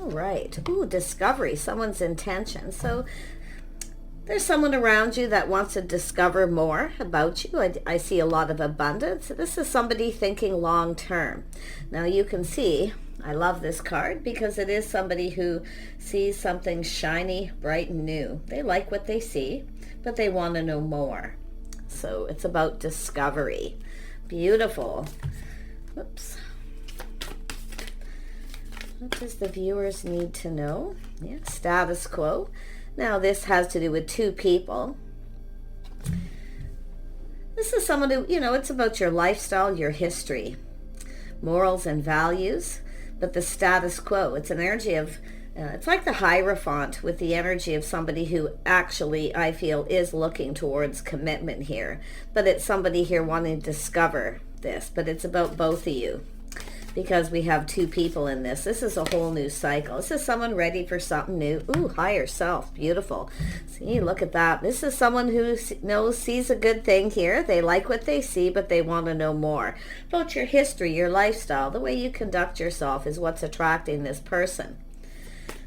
All right. Ooh, discovery, someone's intention. So there's someone around you that wants to discover more about you. I see a lot of abundance. This is somebody thinking long term. Now you can see, I love this card because it is somebody who sees something shiny, bright, and new. They like what they see, but they want to know more. So it's about discovery. Beautiful. Whoops. What does the viewers need to know? Yeah, status quo. Now this has to do with two people. This is someone who, it's about your lifestyle, your history, morals and values, but the status quo, it's an energy of, it's like the Hierophant with the energy of somebody who actually, I feel, is looking towards commitment here. But it's somebody here wanting to discover this, but it's about both of you. Because we have two people in this. This is a whole new cycle. This is someone ready for something new. Ooh, higher self. Beautiful. See, look at that. This is someone who sees a good thing here. They like what they see, but they want to know more. About your history, your lifestyle, the way you conduct yourself is what's attracting this person.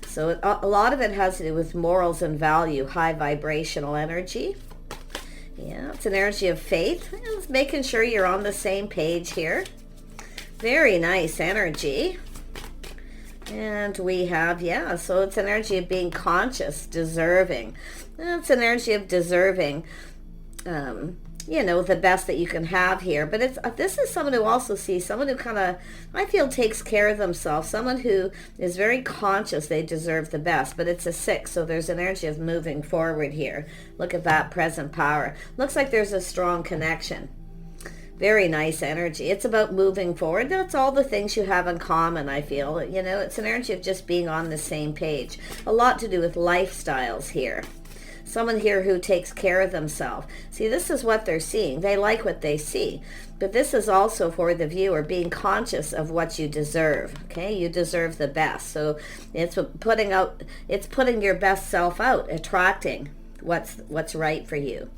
So a lot of it has to do with morals and value, high vibrational energy. Yeah, it's an energy of faith. It's making sure you're on the same page here. Very nice energy. And we have, so it's an energy of being conscious, deserving. It's an energy of deserving, the best that you can have here. But this is someone who also sees, someone who kind of, I feel, takes care of themselves. Someone who is very conscious they deserve the best. But it's a 6, so there's an energy of moving forward here. Look at that present power. Looks like there's a strong connection. Very nice energy. It's about moving forward. That's all the things you have in common, I feel. It's an energy of just being on the same page. A lot to do with lifestyles here. Someone here who takes care of themselves. See, this is what they're seeing. They like what they see. But this is also for the viewer, being conscious of what you deserve. Okay, you deserve the best. So it's putting your best self out, attracting what's right for you.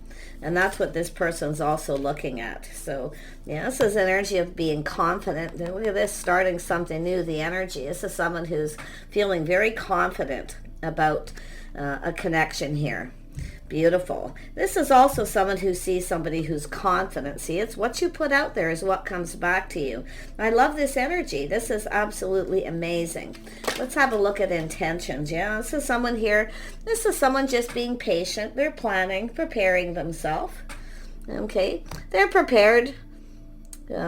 And that's what this person's also looking at. So, this is an energy of being confident. And look at this, starting something new, the energy. This is someone who's feeling very confident about a connection here. Beautiful. This is also someone who sees somebody who's confident. See, it's what you put out there is what comes back to you. I love this energy. This is absolutely amazing. Let's have a look at intentions. Yeah, this is someone here. This is someone just being patient. They're planning, preparing themselves. Okay, they're prepared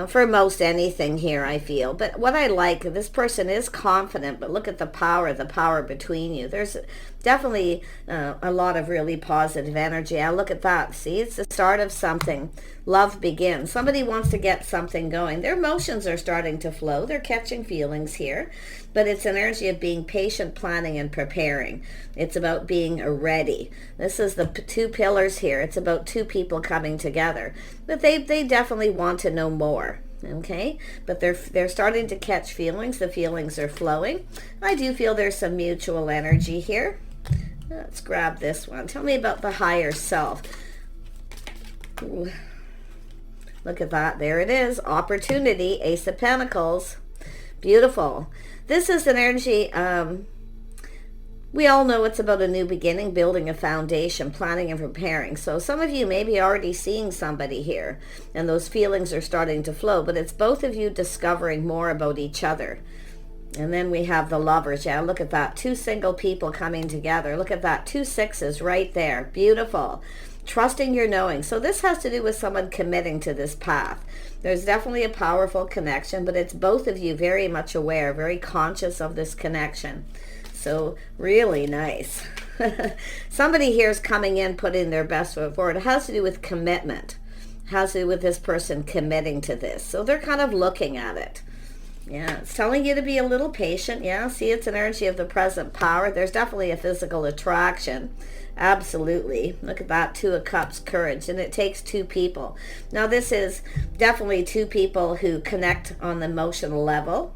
for most anything here, I feel. But what I like, this person is confident, but look at the power between you. There's definitely a lot of really positive energy. I look at that. See, it's the start of something. Love begins. Somebody wants to get something going. Their emotions are starting to flow. They're catching feelings here. But it's an energy of being patient, planning, and preparing. It's about being ready. This is the two pillars here. It's about two people coming together. But they definitely want to know more. Okay, but they're starting to catch feelings. The feelings are flowing. I do feel there's some mutual energy here. Let's grab this one. Tell me about the higher self. Ooh. Look at that. There it is. Opportunity. Ace of Pentacles. Beautiful. This is an energy, we all know it's about a new beginning, building a foundation, planning and preparing. So some of you may be already seeing somebody here, and those feelings are starting to flow, but it's both of you discovering more about each other. And then we have the lovers. Yeah, look at that. Two single people coming together. Look at that. 2 6s right there. Beautiful. Trusting your knowing. So this has to do with someone committing to this path. There's definitely a powerful connection, but it's both of you very much aware, very conscious of this connection. So really nice. Somebody here is coming in, putting their best foot forward. It has to do with commitment. It has to do with this person committing to this. So they're kind of looking at it. Yeah, it's telling you to be a little patient. Yeah, see, it's an energy of the present power. There's definitely a physical attraction. Absolutely. Look at that, 2 of Cups, courage. And it takes two people. Now, this is definitely two people who connect on the emotional level.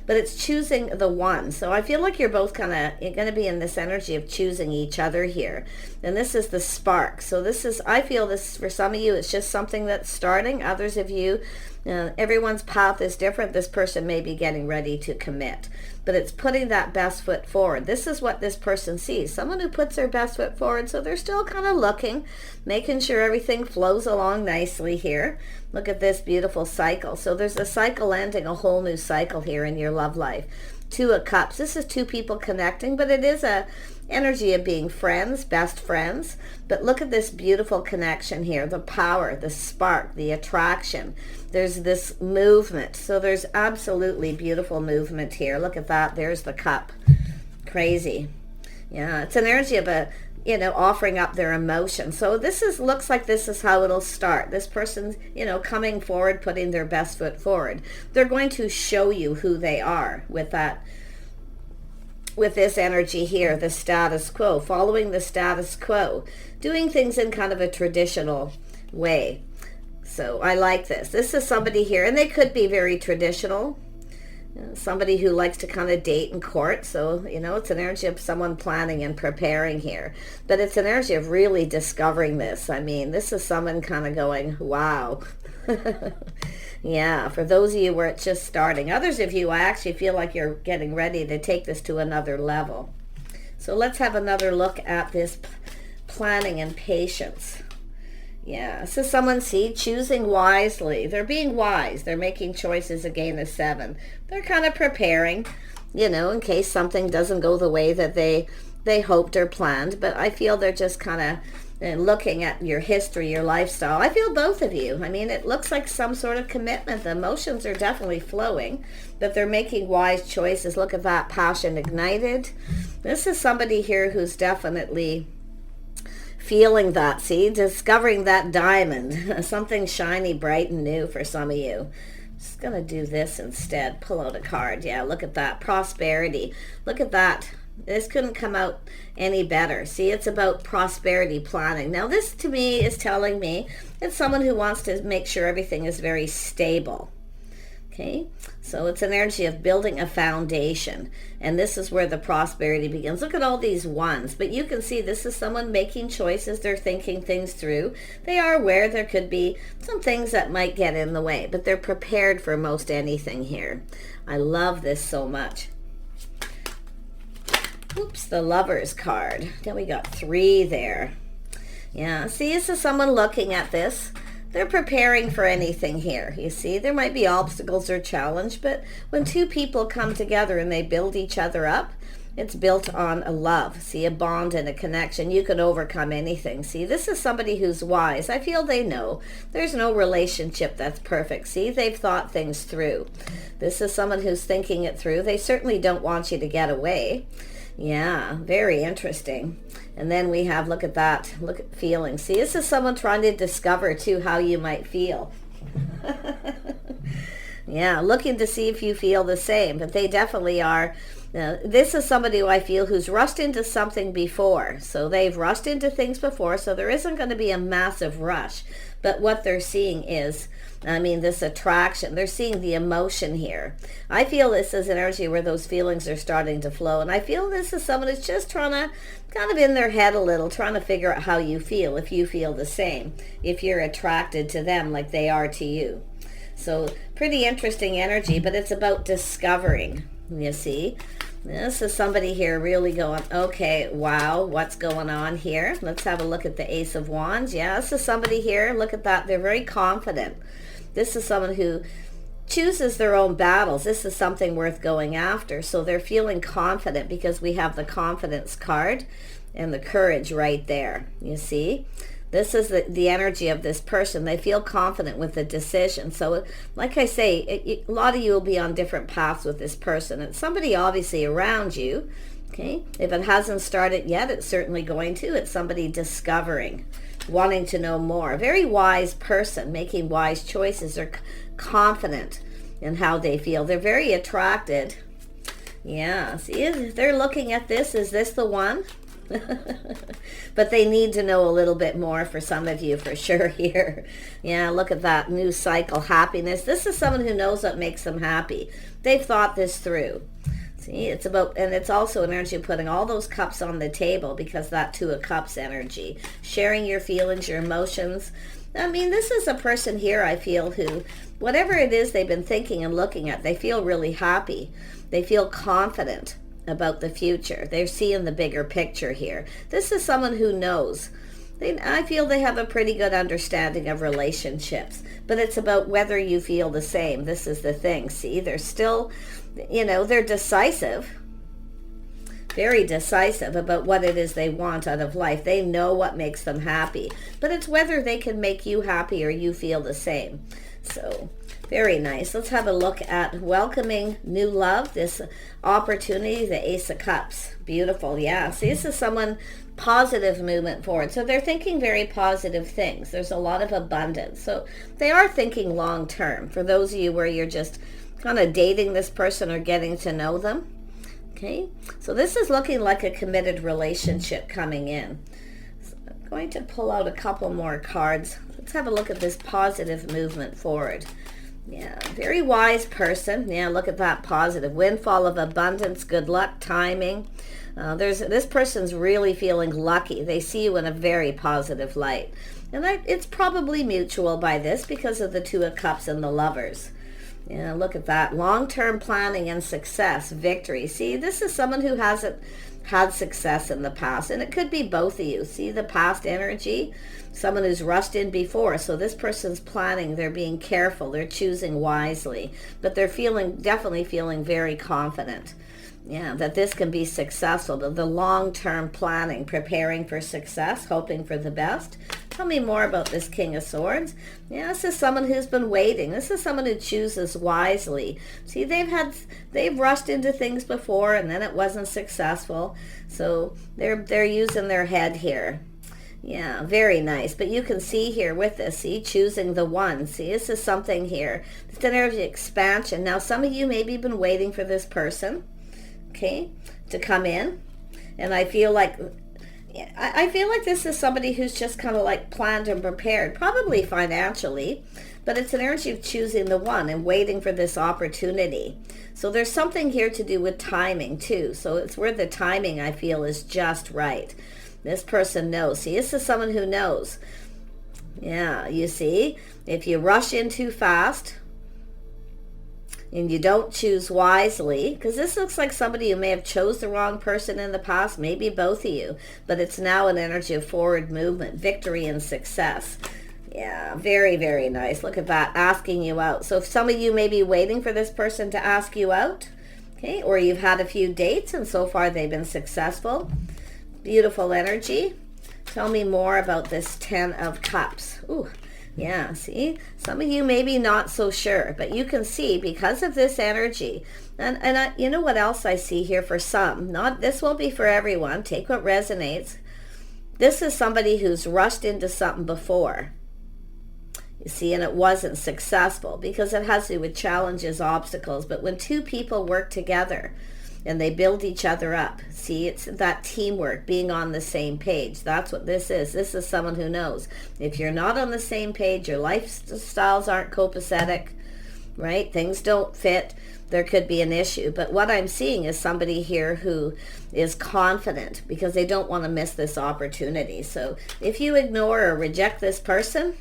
But it's choosing the one. So I feel like you're both you're going to be in this energy of choosing each other here. And this is the spark. So this is, I feel this, for some of you, it's just something that's starting. Others of you, Everyone's path is different. This person may be getting ready to commit, but it's putting that best foot forward. This is what this person sees. Someone who puts their best foot forward, so they're still kind of looking, making sure everything flows along nicely here. Look at this beautiful cycle. So there's a cycle ending, a whole new cycle here in your love life. Two of Cups. This is two people connecting, but it is a energy of being friends, best friends. But look at this beautiful connection here, the power, the spark, the attraction. There's this movement. So there's absolutely beautiful movement here. Look at that. There's the cup. Crazy. Yeah, it's an energy of a, offering up their emotion. So looks like this is how it'll start. This person's, coming forward, putting their best foot forward. They're going to show you who they are with this energy here, the status quo, following the status quo, doing things in kind of a traditional way. So I like this. This is somebody here, and they could be very traditional. Somebody who likes to kind of date and court. So, it's an energy of someone planning and preparing here. But it's an energy of really discovering this. I mean, this is someone kind of going, wow. Yeah, for those of you where it's just starting. Others of you, I actually feel like you're getting ready to take this to another level. So let's have another look at this planning and patience. Yeah, so someone, choosing wisely. They're being wise. They're making choices. Again, a 7. They're kind of preparing, in case something doesn't go the way that they hoped or planned. But I feel they're just kind of looking at your history, your lifestyle. I feel both of you. I mean, it looks like some sort of commitment. The emotions are definitely flowing, but they're making wise choices. Look at that, passion ignited. This is somebody here who's definitely feeling that, discovering that diamond, something shiny, bright, and new for some of you. Just going to do this instead, pull out a card. Yeah, look at that, prosperity. Look at that. This couldn't come out any better. It's about prosperity planning. Now, this to me is telling me it's someone who wants to make sure everything is very stable. Okay, so it's an energy of building a foundation, and this is where the prosperity begins. Look at all these ones, but you can see this is someone making choices. They're thinking things through. They are aware there could be some things that might get in the way, but they're prepared for most anything here. I love this so much. Oops, the Lovers card. Then we got 3 there. Yeah, this is someone looking at this. They're preparing for anything here. You see, there might be obstacles or challenge, but when two people come together and they build each other up, it's built on a love. A bond and a connection. You can overcome anything. This is somebody who's wise. I feel they know. There's no relationship that's perfect. They've thought things through. This is someone who's thinking it through. They certainly don't want you to get away. Yeah, very interesting. And then we have, look at that, look at feelings. This is someone trying to discover too how you might feel. Yeah, looking to see if you feel the same, but they definitely are. This is somebody who I feel who's rushed into something before. So they've rushed into things before, so there isn't going to be a massive rush. But what they're seeing is, this attraction. They're seeing the emotion here. I feel this is an energy where those feelings are starting to flow. And I feel this is someone who's just trying to, kind of in their head a little, trying to figure out how you feel, if you feel the same, if you're attracted to them like they are to you. So pretty interesting energy, but it's about discovering, you see. This is somebody here really going, okay, wow, what's going on here? Let's have a look at the Ace of Wands. Yeah, this is somebody here. Look at that. They're very confident. This is someone who chooses their own battles. This is something worth going after. So they're feeling confident because we have the confidence card and the courage right there. You see? This is the energy of this person. They feel confident with the decision. So like I say, a lot of you will be on different paths with this person. It's somebody obviously around you. Okay, if it hasn't started yet, it's certainly going to. It's somebody discovering, wanting to know more. A very wise person, making wise choices. They're confident in how they feel. They're very attracted. Yeah, see, they're looking at this. Is this the one? But they need to know a little bit more for some of you for sure here. Yeah, look at that new cycle, happiness. This is someone who knows what makes them happy. They've thought this through. See, it's about, and it's also an energy of putting all those cups on the table, because that Two of Cups energy, sharing your feelings, your emotions, I mean, this is a person here, I feel, who, whatever it is they've been thinking and looking at, they feel really happy. They feel confident about the future. They're seeing the bigger picture here. This is someone who knows. I feel they have a pretty good understanding of relationships, but it's about whether you feel the same. This is the thing. See, they're still, they're decisive. Very decisive about what it is they want out of life. They know what makes them happy, but it's whether they can make you happy or you feel the same. So very nice. Let's have a look at welcoming new love, this opportunity, the Ace of Cups. Beautiful. Yeah. See, this is someone, positive movement forward. So they're thinking very positive things. There's a lot of abundance. So they are thinking long term. For those of you where you're just kind of dating this person or getting to know them. Okay, so this is looking like a committed relationship coming in. So I'm going to pull out a couple more cards. Let's have a look at this positive movement forward. Yeah, very wise person. Yeah, look at that positive. Windfall of abundance, good luck, timing. This person's really feeling lucky. They see you in a very positive light. And it's probably mutual by this because of the Two of Cups and the Lovers. Yeah, look at that. Long-term planning and success, victory. See, this is someone who hasn't had success in the past, and it could be both of you. See the past energy? Someone who's rushed in before. So this person's planning, they're being careful, they're choosing wisely, but they're definitely feeling very confident. Yeah, that this can be successful. The long-term planning, preparing for success, hoping for the best. Tell me more about this King of Swords. Yeah, this is someone who's been waiting. This is someone who chooses wisely. See, they've rushed into things before and then it wasn't successful. So they're using their head here. Yeah, very nice. But you can see here with this, see, choosing the one. See, this is something here. It's an energy expansion. Now, some of you maybe been waiting for this person, okay, to come in. And I feel like this is somebody who's just kind of like planned and prepared, probably financially, but it's an energy of choosing the one and waiting for this opportunity. So there's something here to do with timing too. So it's where the timing, I feel, is just right. This person knows. See, this is someone who knows. Yeah, you see, if you rush in too fast and you don't choose wisely, because this looks like somebody who may have chose the wrong person in the past, maybe both of you, but it's now an energy of forward movement, victory and success. Yeah, very, very nice. Look at that, asking you out. So if some of you may be waiting for this person to ask you out, okay, or you've had a few dates and so far they've been successful. Beautiful energy. Tell me more about this Ten of Cups. Ooh. Yeah, see, some of you maybe not so sure, but you can see because of this energy. And you know what else I see here for some? This won't be for everyone. Take what resonates. This is somebody who's rushed into something before. You see, and it wasn't successful because it has to do with challenges, obstacles. But when two people work together and they build each other up, see, it's that teamwork, being on the same page. That's what this is. This is someone who knows. If you're not on the same page, your lifestyles aren't copacetic, right? Things don't fit. There could be an issue. But what I'm seeing is somebody here who is confident because they don't want to miss this opportunity. So if you ignore or reject this person,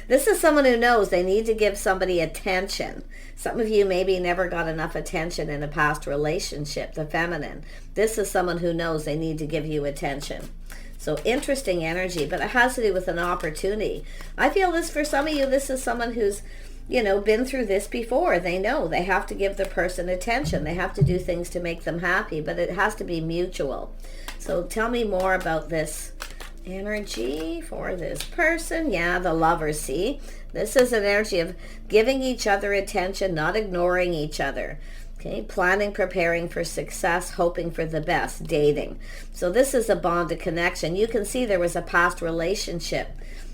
this is someone who knows they need to give somebody attention. Some of you maybe never got enough attention in a past relationship, the feminine. This is someone who knows they need to give you attention. So interesting energy, but it has to do with an opportunity. I feel this for some of you, this is someone who's, been through this before. They know they have to give the person attention. They have to do things to make them happy, but it has to be mutual. So tell me more about this energy for this person. Yeah, the Lovers, see? This is an energy of giving each other attention, not ignoring each other. Okay, planning, preparing for success, hoping for the best, dating. So this is a bond of connection. You can see there was a past relationship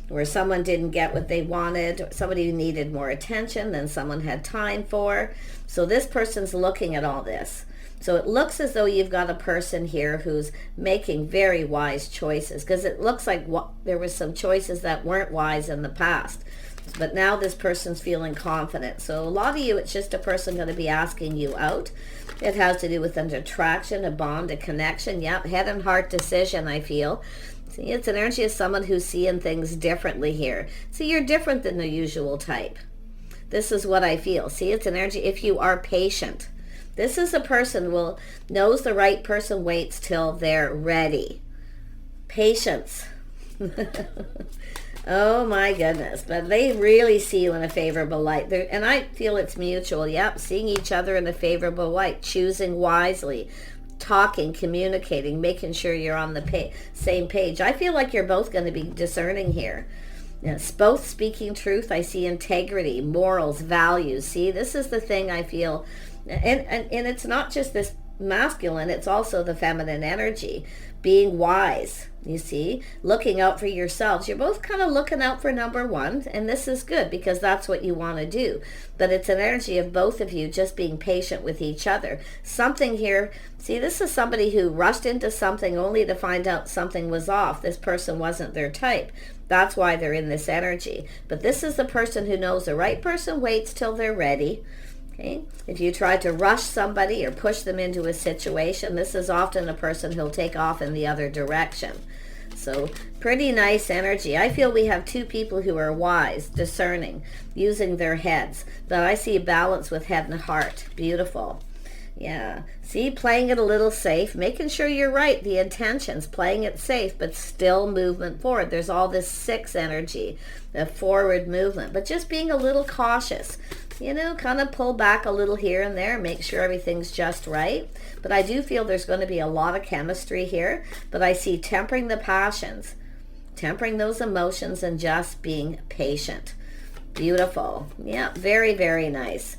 where someone didn't get what they wanted, somebody who needed more attention than someone had time for. So this person's looking at all this. So it looks as though you've got a person here who's making very wise choices, because it looks like there was some choices that weren't wise in the past. But now this person's feeling confident. So a lot of you, it's just a person going to be asking you out. It has to do with an attraction, a bond, a connection. Yep, head and heart decision, I feel. See, it's an energy of someone who's seeing things differently here. See, you're different than the usual type. This is what I feel. See, it's an energy if you are patient. This is a person who knows the right person waits till they're ready. Patience. Oh my goodness. But they really see you in a favorable light. And I feel it's mutual. Yep, seeing each other in a favorable light. Choosing wisely. Talking, communicating, making sure you're on the same page. I feel like you're both going to be discerning here. It's both speaking truth. I see integrity, morals, values. See, this is the thing I feel. And it's not just this masculine, it's also the feminine energy. Being wise, you see, looking out for yourselves. You're both kind of looking out for number one, and this is good because that's what you want to do. But it's an energy of both of you just being patient with each other. Something here, see, this is somebody who rushed into something only to find out something was off. This person wasn't their type. That's why they're in this energy. But this is the person who knows the right person waits till they're ready. Okay. If you try to rush somebody or push them into a situation, this is often a person who'll take off in the other direction. So pretty nice energy. I feel we have two people who are wise, discerning, using their heads. But I see balance with head and heart. Beautiful. Yeah. See, playing it a little safe, making sure you're right, the intentions, playing it safe, but still movement forward. There's all this 6 energy, the forward movement, but just being a little cautious. You know, kind of pull back a little here and there, make sure everything's just right. But I do feel there's going to be a lot of chemistry here, but I see tempering the passions, tempering those emotions, and just being patient. Beautiful. Yeah, very, very nice.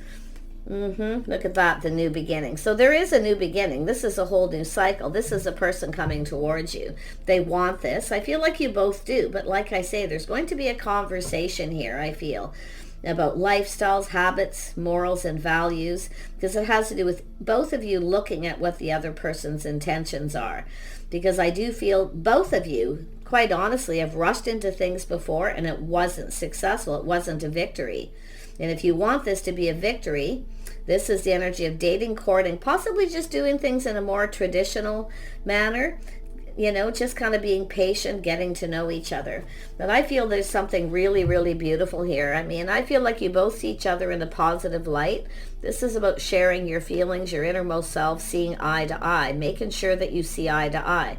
Look at that, the new beginning. So there is a new beginning. This is a whole new cycle. This is a person coming towards you. They want this. I feel like you both do, but like I say, there's going to be a conversation here, I feel, about lifestyles, habits, morals, and values, because it has to do with both of you looking at what the other person's intentions are. Because I do feel both of you, quite honestly, have rushed into things before and it wasn't successful. It wasn't a victory. And if you want this to be a victory, this is the energy of dating, courting, possibly just doing things in a more traditional manner. You know, just kind of being patient, getting to know each other. But I feel there's something really, really beautiful here. I mean, I feel like you both see each other in a positive light. This is about sharing your feelings, your innermost self, seeing eye to eye, making sure that you see eye to eye.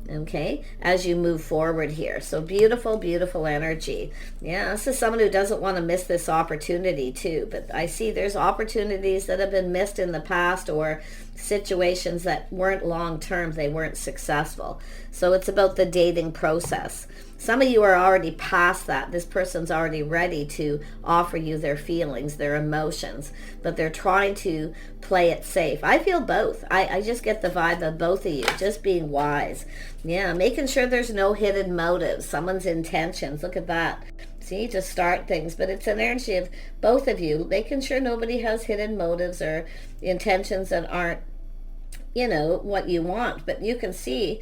Okay, as you move forward here. So beautiful, beautiful energy. Yeah, this is someone who doesn't want to miss this opportunity too. But I see there's opportunities that have been missed in the past, or situations that weren't long-term, they weren't successful. So it's about the dating process. Some of you are already past that. This person's already ready to offer you their feelings, their emotions, but they're trying to play it safe. I feel both. I just get the vibe of both of you, just being wise. Yeah, making sure there's no hidden motives, someone's intentions. Look at that. See, to start things, but it's an energy of both of you, making sure nobody has hidden motives or intentions that aren't, you know, what you want. But you can see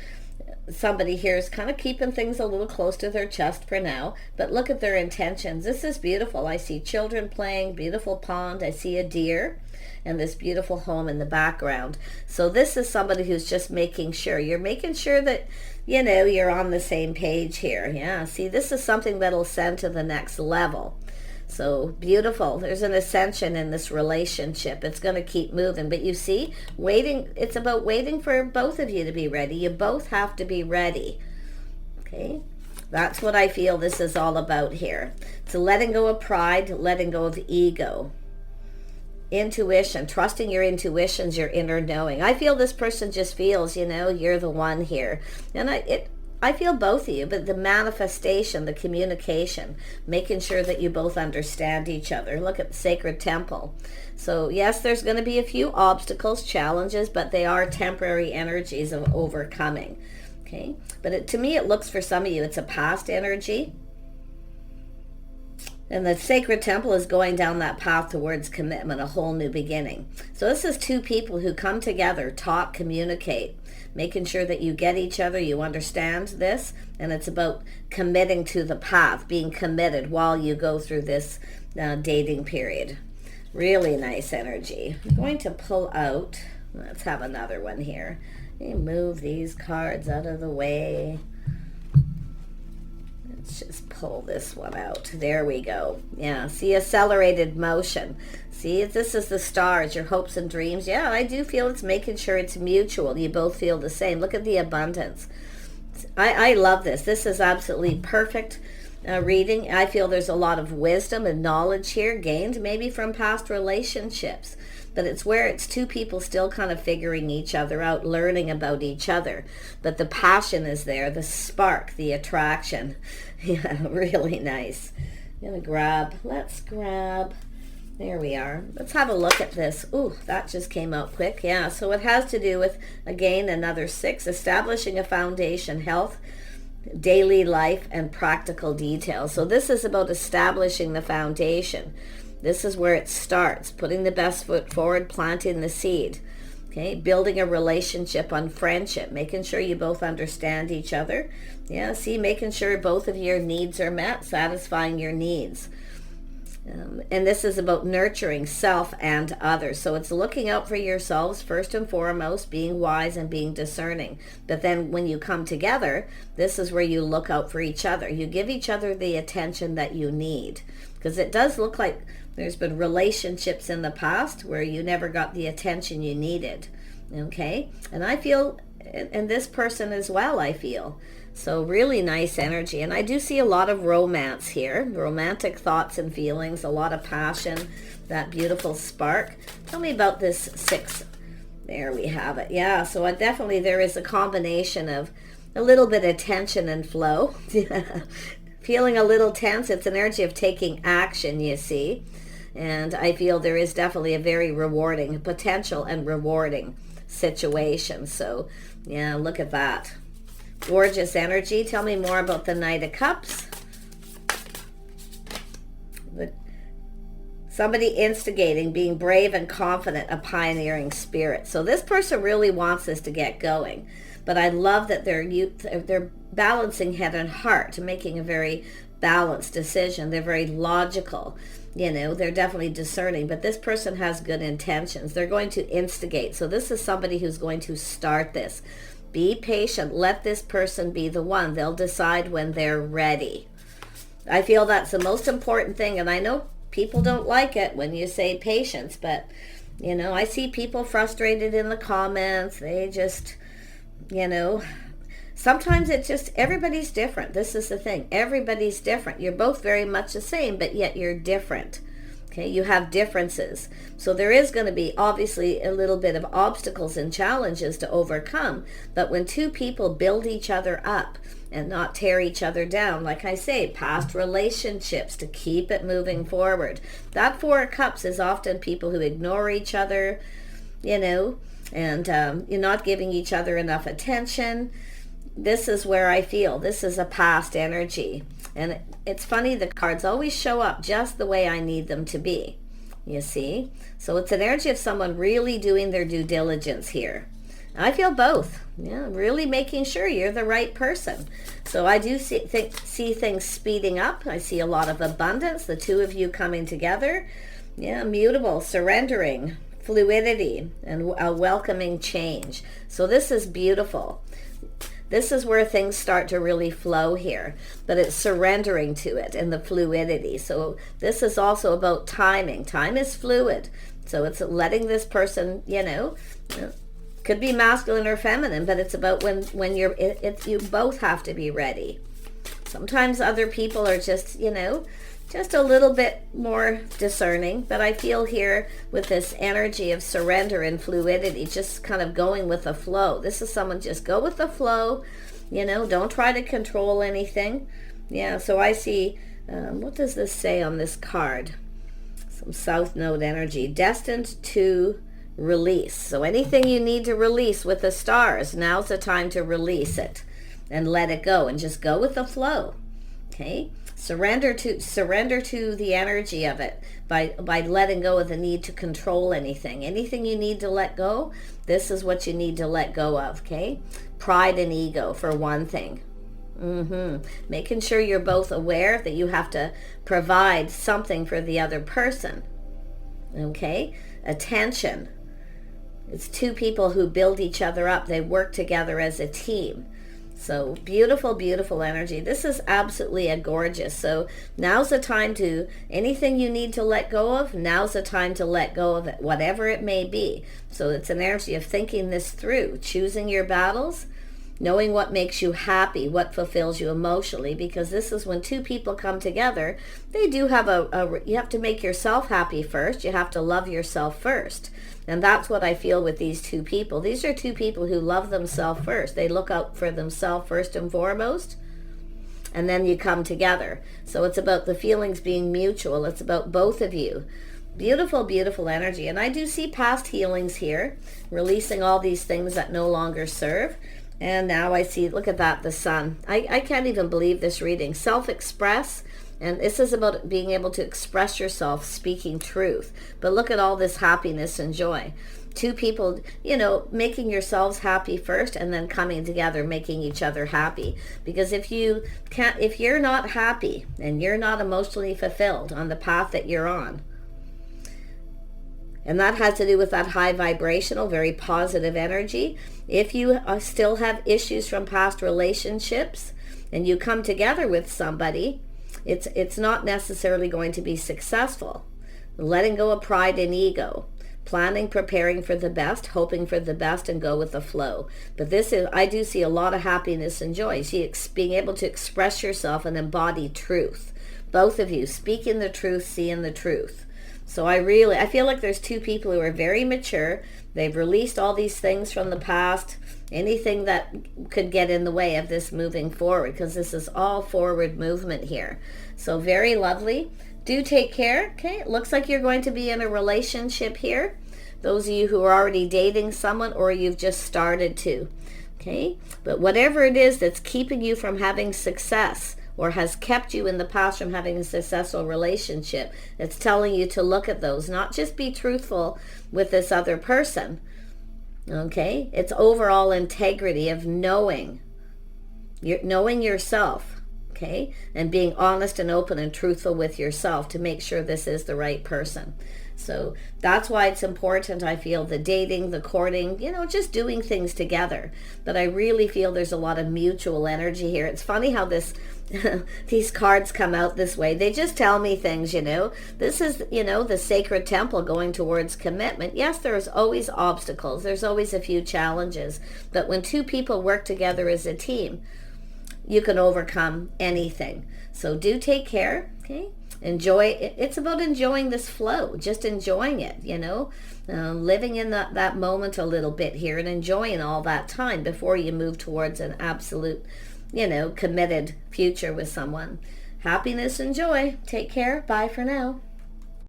somebody here is kind of keeping things a little close to their chest for now, but look at their intentions. This is beautiful. I see children playing, beautiful pond. I see a deer and this beautiful home in the background. So this is somebody who's just making sure. You're making sure that, you know, you're on the same page here. Yeah, see, this is something that'll send to the next level. So beautiful. There's an ascension in this relationship. It's going to keep moving. But you see, waiting, it's about waiting for both of you to be ready. You both have to be ready. Okay? That's what I feel this is all about here. So letting go of pride, letting go of ego. Intuition, trusting your intuitions, your inner knowing. I feel this person just feels, you know, you're the one here. And I feel both of you, but the manifestation, the communication, making sure that you both understand each other. Look at the sacred temple. So yes, there's going to be a few obstacles, challenges, but they are temporary energies of overcoming. Okay, but to me, it looks for some of you, it's a past energy. And the sacred temple is going down that path towards commitment, a whole new beginning. So this is two people who come together, talk, communicate, making sure that you get each other, you understand this, and it's about committing to the path, being committed while you go through this dating period. Really nice energy. I'm going to pull out, let's have another one here. Let me move these cards out of the way. Let's just pull this one out. There we go. Yeah, see, accelerated motion. See, this is the stars, your hopes and dreams. Yeah, I do feel it's making sure it's mutual. You both feel the same. Look at the abundance. I love this. This is absolutely perfect reading. I feel there's a lot of wisdom and knowledge here gained maybe from past relationships. But it's where it's two people still kind of figuring each other out, learning about each other. But the passion is there, the spark, the attraction. Yeah, really nice. Let's grab, there we are. Let's have a look at this. Ooh, that just came out quick. Yeah, so it has to do with, again, another 6, establishing a foundation, health, daily life, and practical details. So this is about establishing the foundation. This is where it starts, putting the best foot forward, planting the seed. Okay, building a relationship on friendship, making sure you both understand each other. Yeah, see, making sure both of your needs are met, satisfying your needs. And this is about nurturing self and others. So it's looking out for yourselves first and foremost, being wise and being discerning. But then when you come together, this is where you look out for each other. You give each other the attention that you need. Because it does look like there's been relationships in the past where you never got the attention you needed. Okay? And I feel, and this person as well, I feel. So really nice energy. And I do see a lot of romance here. Romantic thoughts and feelings, a lot of passion, that beautiful spark. Tell me about this 6. There we have it. Yeah, so definitely there is a combination of a little bit of tension and flow. Feeling a little tense. It's an energy of taking action, you see. And I feel there is definitely a very rewarding potential and rewarding situation. So, yeah, look at that. Gorgeous energy. Tell me more about the Knight of Cups. Somebody instigating, being brave and confident, a pioneering spirit. So this person really wants this to get going. But I love that they're balancing head and heart, making a very balanced decision. They're very logical. They're definitely discerning. But this person has good intentions. They're going to instigate. So this is somebody who's going to start this. Be patient. Let this person be the one. They'll decide when they're ready. I feel that's the most important thing. And I know people don't like it when you say patience. But, I see people frustrated in the comments. They just, sometimes it's just everybody's different. This is the thing. Everybody's different. You're both very much the same, but yet you're different. Okay, you have differences. So there is going to be obviously a little bit of obstacles and challenges to overcome. But when two people build each other up and not tear each other down, like I say, past relationships to keep it moving forward. That 4 of Cups is often people who ignore each other, and you're not giving each other enough attention. This is where I feel this is a past energy. And it's funny, the cards always show up just the way I need them to be, you see. So it's an energy of someone really doing their due diligence here. I feel both. Yeah, really making sure you're the right person. So I do see things speeding up. I see a lot of abundance, the two of you coming together. Yeah, mutable, surrendering, fluidity, and a welcoming change. So this is beautiful. This is where things start to really flow here, but it's surrendering to it and the fluidity. So this is also about timing. Time is fluid. So it's letting this person, could be masculine or feminine, but it's about when you both have to be ready. Sometimes other people are just, just a little bit more discerning, but I feel here with this energy of surrender and fluidity, just kind of going with the flow. This is someone just go with the flow, don't try to control anything. Yeah, so I see, what does this say on this card? Some South Node energy, destined to release. So anything you need to release with the stars, now's the time to release it and let it go and just go with the flow. Okay? Surrender to the energy of it by letting go of the need to control anything. Anything you need to let go, this is what you need to let go of, okay? Pride and ego, for one thing. Making sure you're both aware that you have to provide something for the other person, okay? Attention. It's two people who build each other up. They work together as a team. So beautiful, beautiful energy. This is absolutely a gorgeous. So now's the time to, anything you need to let go of, now's the time to let go of it, whatever it may be. So it's an energy of thinking this through, choosing your battles, knowing what makes you happy, what fulfills you emotionally, because this is when two people come together. They do have you have to make yourself happy first. You have to love yourself first. And that's what I feel with these two people. These are two people who love themselves first. They look out for themselves first and foremost, and then you come together. So it's about the feelings being mutual. It's about both of you. Beautiful, beautiful energy. And I do see past healings here, releasing all these things that no longer serve. And now I see, look at that, the sun. I can't even believe this reading. Self-express. And this is about being able to express yourself, speaking truth. But look at all this happiness and joy. Two people, you know, making yourselves happy first and then coming together, making each other happy. Because if you're not happy and you're not emotionally fulfilled on the path that you're on, and that has to do with that high vibrational, very positive energy. If you still have issues from past relationships and you come together with somebody, it's not necessarily going to be successful. Letting go of pride and ego. Planning, preparing for the best, hoping for the best, and go with the flow. But I do see a lot of happiness and joy. See, being able to express yourself and embody truth. Both of you speaking the truth, seeing the truth. So I feel like there's two people who are very mature. They've released all these things from the past, anything that could get in the way of this moving forward, because this is all forward movement here. So very lovely. Do take care. Okay, it looks like you're going to be in a relationship here. Those of you who are already dating someone, or you've just started to. Okay, but whatever it is that's keeping you from having success, or has kept you in the past from having a successful relationship, it's telling you to look at those, not just be truthful with this other person. Okay, it's overall integrity of knowing yourself, okay, and being honest and open and truthful with yourself to make sure this is the right person. So that's why it's important, I feel, the dating, the courting, just doing things together. But I really feel there's a lot of mutual energy here. It's funny how these cards come out this way. They just tell me things, This is, the sacred temple going towards commitment. Yes, there's always obstacles. There's always a few challenges. But when two people work together as a team, you can overcome anything. So do take care, okay? Enjoy it. It's about enjoying this flow, just enjoying it, living in that moment a little bit here and enjoying all that time before you move towards an absolute, committed future with someone. Happiness and joy. Take care. Bye for now.